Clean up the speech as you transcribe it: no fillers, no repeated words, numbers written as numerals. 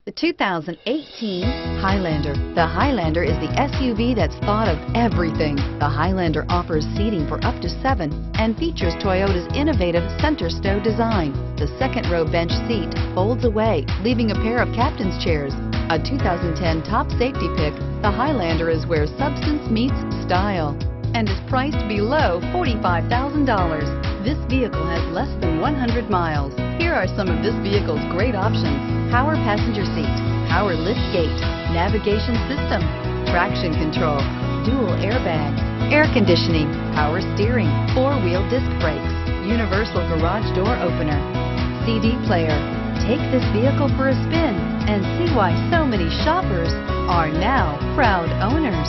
The 2018 Highlander. The Highlander is the SUV that's thought of everything. The Highlander offers seating for up to 7 and features Toyota's innovative center stow design. The second row bench seat folds away, leaving a pair of captain's chairs. A 2010 top safety pick, the Highlander is where substance meets style and is priced below $45,000. This vehicle has less than 100 miles. Here are some of this vehicle's great options: power passenger seat, power lift gate, navigation system, traction control, dual airbags, air conditioning, power steering, 4-wheel disc brakes, universal garage door opener, CD player. Take this vehicle for a spin and see why so many shoppers are now proud owners.